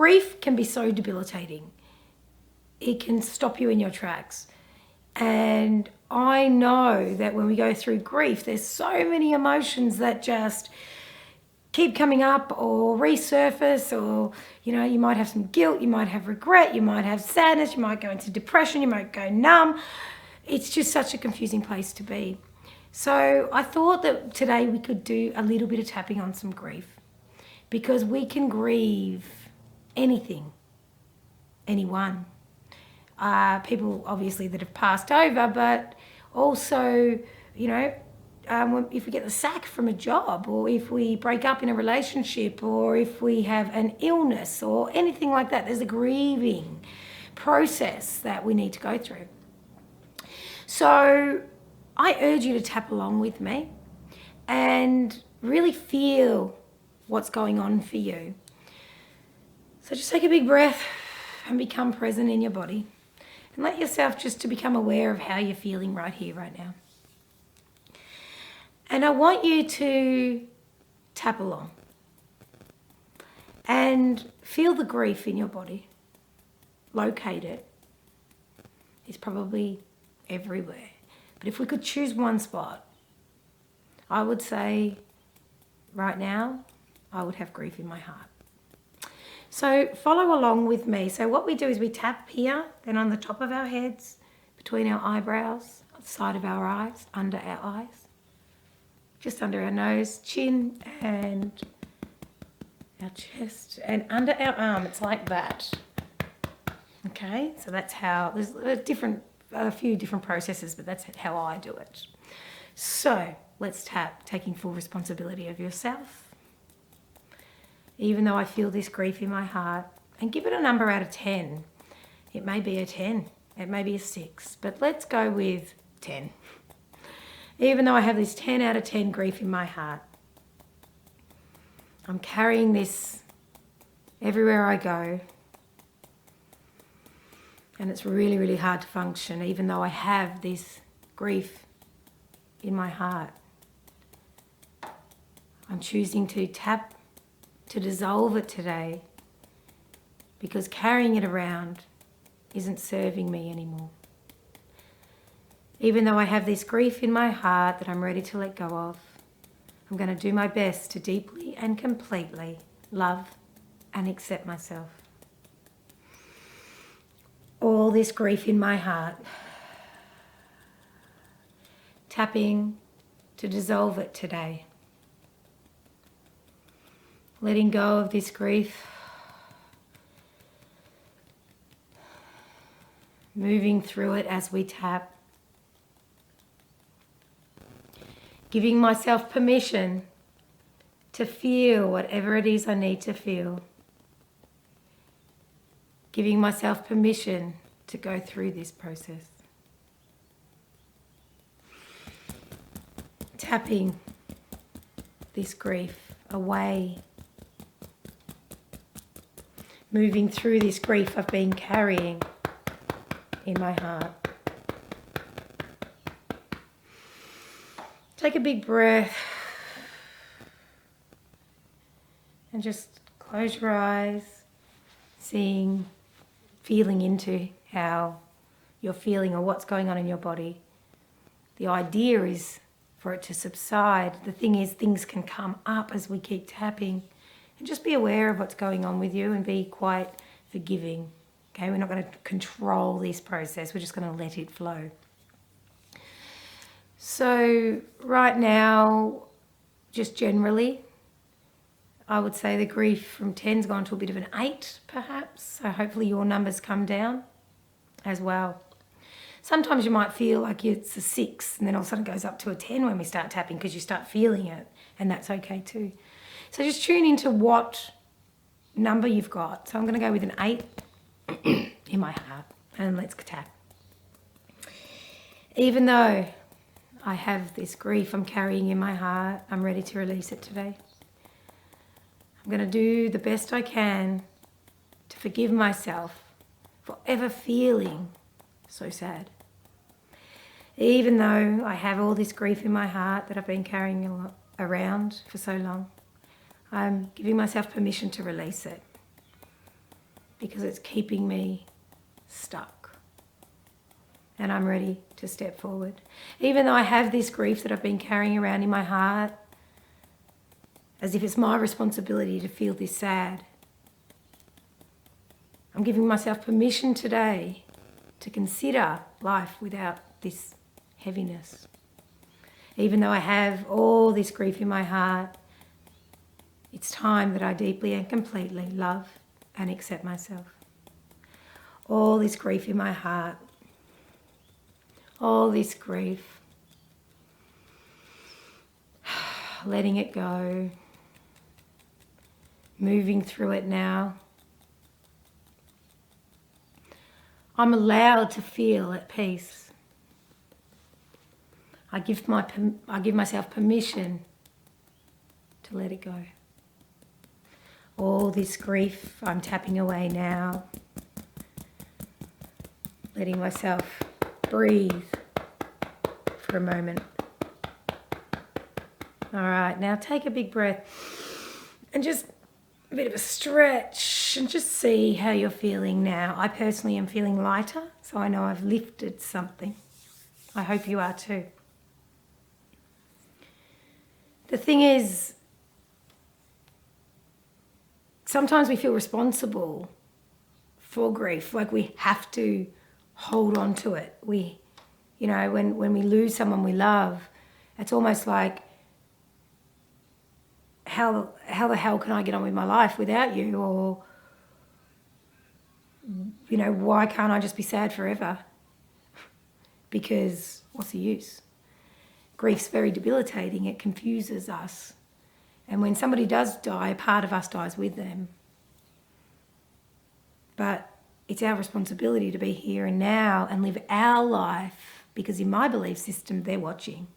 Grief can be so debilitating. It can stop you in your tracks. And I know that when we go through grief, there's so many emotions that just keep coming up or resurface, or, you might have some guilt, you might have regret, you might have sadness, you might go into depression, you might go numb. It's just such a confusing place to be. So I thought that today we could do a little bit of tapping on some grief, because we can grieve anything, anyone. People obviously that have passed over, but also, if we get the sack from a job, or if we break up in a relationship, or if we have an illness or anything like that, there's a grieving process that we need to go through. So I urge you to tap along with me and really feel what's going on for you. So just take a big breath and become present in your body, and let yourself just to become aware of how you're feeling right here, right now. And I want you to tap along and feel the grief in your body. Locate it. It's probably everywhere. But if we could choose one spot, I would say right now, I would have grief in my heart. So follow along with me. So what we do is we tap here, then on the top of our heads, between our eyebrows, on the side of our eyes, under our eyes, just under our nose, chin, and our chest, and under our arm. It's like that. Okay, so that's how, there's a few different processes, but that's how I do it. So let's tap, taking full responsibility of yourself. Even though I feel this grief in my heart, and give it a number out of 10. It may be a 10, it may be a 6, but let's go with 10. Even though I have this 10 out of 10 grief in my heart, I'm carrying this everywhere I go, and it's really, really hard to function, even though I have this grief in my heart. I'm choosing to tap to dissolve it today, because carrying it around isn't serving me anymore. Even though I have this grief in my heart that I'm ready to let go of, I'm going to do my best to deeply and completely love and accept myself. All this grief in my heart, tapping to dissolve it today. Letting go of this grief, moving through it as we tap, giving myself permission to feel whatever it is I need to feel, giving myself permission to go through this process. Tapping this grief away, moving through this grief I've been carrying in my heart. Take a big breath and just close your eyes, feeling into how you're feeling or what's going on in your body. The idea is for it to subside. The thing is, things can come up as we keep tapping. And just be aware of what's going on with you and be quite forgiving. Okay, we're not going to control this process. We're just going to let it flow. So right now, just generally, I would say the grief from 10's gone to a bit of an 8, perhaps. So hopefully your numbers come down as well. Sometimes you might feel like it's a 6, and then all of a sudden it goes up to a 10 when we start tapping, because you start feeling it, and that's okay too. So just tune into what number you've got. So I'm going to go with an 8 in my heart, and let's tap. Even though I have this grief I'm carrying in my heart, I'm ready to release it today. I'm going to do the best I can to forgive myself for ever feeling so sad. Even though I have all this grief in my heart that I've been carrying around for so long, I'm giving myself permission to release it. because it's keeping me stuck. And I'm ready to step forward. Even though I have this grief that I've been carrying around in my heart, as if it's my responsibility to feel this sad, I'm giving myself permission today to consider life without this heaviness. Even though I have all this grief in my heart, it's time that I deeply and completely love and accept myself. All this grief in my heart, all this grief, letting it go, moving through it now. I'm allowed to feel at peace. I give myself permission to let it go. All this grief I'm tapping away now, letting myself breathe for a moment. All right, now take a big breath and just a bit of a stretch and just see how you're feeling now. I personally am feeling lighter, so I know I've lifted something. I hope you are too. The thing is, sometimes we feel responsible for grief, like we have to hold on to it. We, you know, when we lose someone we love, it's almost like, how the hell can I get on with my life without you? Or, you know, why can't I just be sad forever? Because what's the use? Grief's very debilitating. It confuses us. And when somebody does die, a part of us dies with them. But it's our responsibility to be here and now and live our life, because in my belief system, they're watching.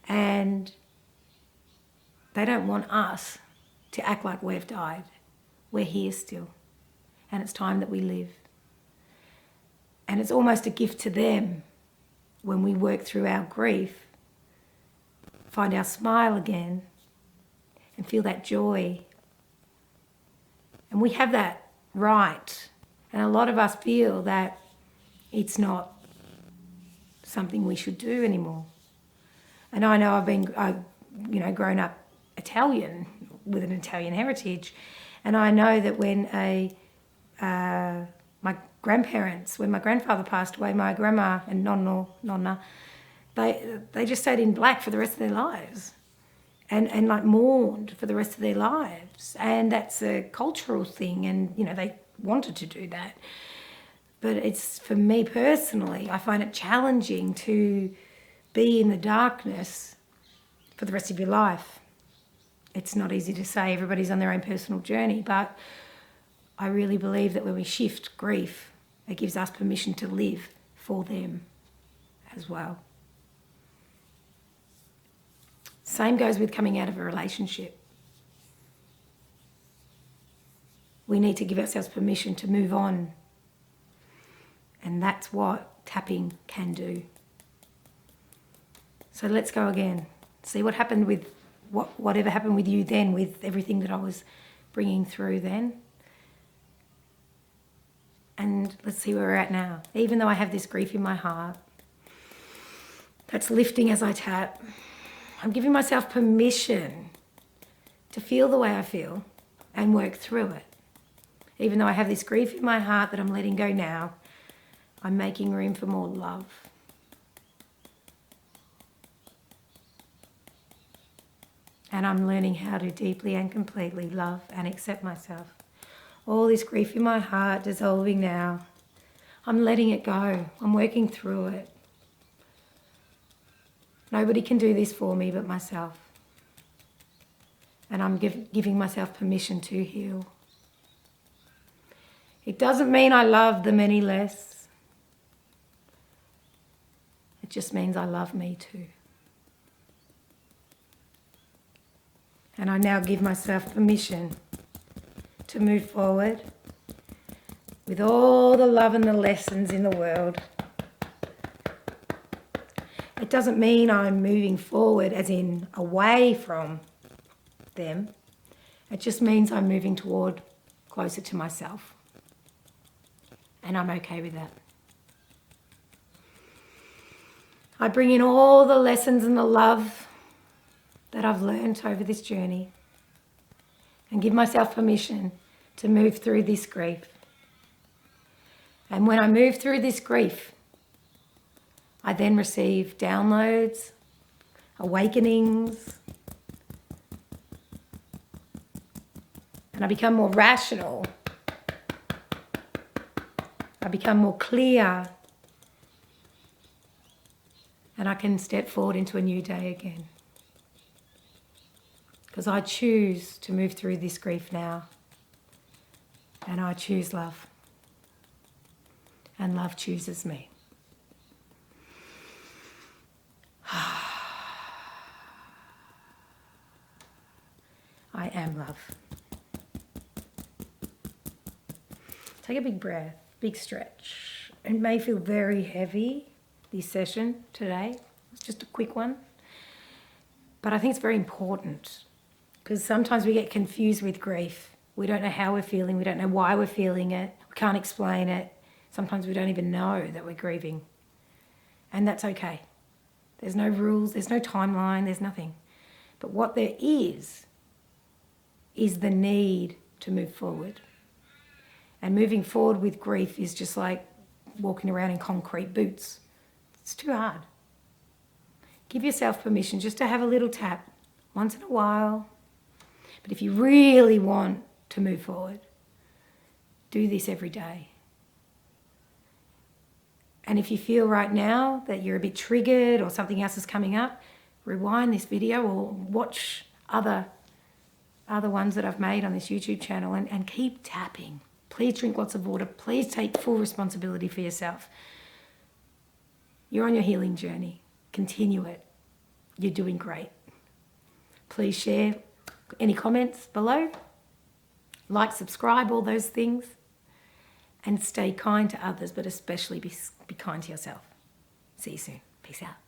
And they don't want us to act like we've died. We're here still. And it's time that we live. And it's almost a gift to them when we work through our grief, find our smile again, and feel that joy. And we have that right. And a lot of us feel that it's not something we should do anymore. And I know I've grown up Italian with an Italian heritage, and I know that when my grandparents, when my grandfather passed away, my grandma and nonna, they just stayed in black for the rest of their lives, and like mourned for the rest of their lives, and that's a cultural thing, and you know they wanted to do that, but it's, for me personally, I find it challenging to be in the darkness for the rest of your life. It's not easy to say, everybody's on their own personal journey, but I really believe that when we shift grief, it gives us permission to live for them as well. Same goes with coming out of a relationship. We need to give ourselves permission to move on. And that's what tapping can do. So let's go again. See what happened with whatever happened with you then, with everything that I was bringing through then. And let's see where we're at now. Even though I have this grief in my heart, that's lifting as I tap. I'm giving myself permission to feel the way I feel and work through it. Even though I have this grief in my heart that I'm letting go now, I'm making room for more love. And I'm learning how to deeply and completely love and accept myself. All this grief in my heart dissolving now. I'm letting it go. I'm working through it. Nobody can do this for me but myself. And I'm giving myself permission to heal. It doesn't mean I love them any less. It just means I love me too. And I now give myself permission to move forward with all the love and the lessons in the world. It doesn't mean I'm moving forward as in away from them. It just means I'm moving toward closer to myself. And I'm okay with that. I bring in all the lessons and the love that I've learned over this journey and give myself permission to move through this grief. And when I move through this grief, I then receive downloads, awakenings, and I become more rational. I become more clear, and I can step forward into a new day again. Because I choose to move through this grief now, and I choose love, and love chooses me. I am love. Take a big breath, big stretch. It may feel very heavy, this session today. It's just a quick one. But I think it's very important because sometimes we get confused with grief. We don't know how we're feeling. We don't know why we're feeling it. We can't explain it. Sometimes we don't even know that we're grieving. And that's okay. There's no rules. There's no timeline. There's nothing. But what there is the need to move forward. And moving forward with grief is just like walking around in concrete boots. It's too hard. Give yourself permission just to have a little tap once in a while. But if you really want to move forward, do this every day. And if you feel right now that you're a bit triggered or something else is coming up, rewind this video or watch other ones that I've made on this YouTube channel and keep tapping. Please drink lots of water. Please take full responsibility for yourself. You're on your healing journey. Continue it. You're doing great. Please share any comments below. Like, subscribe, all those things. And stay kind to others, but especially be kind to yourself. See you soon. Peace out.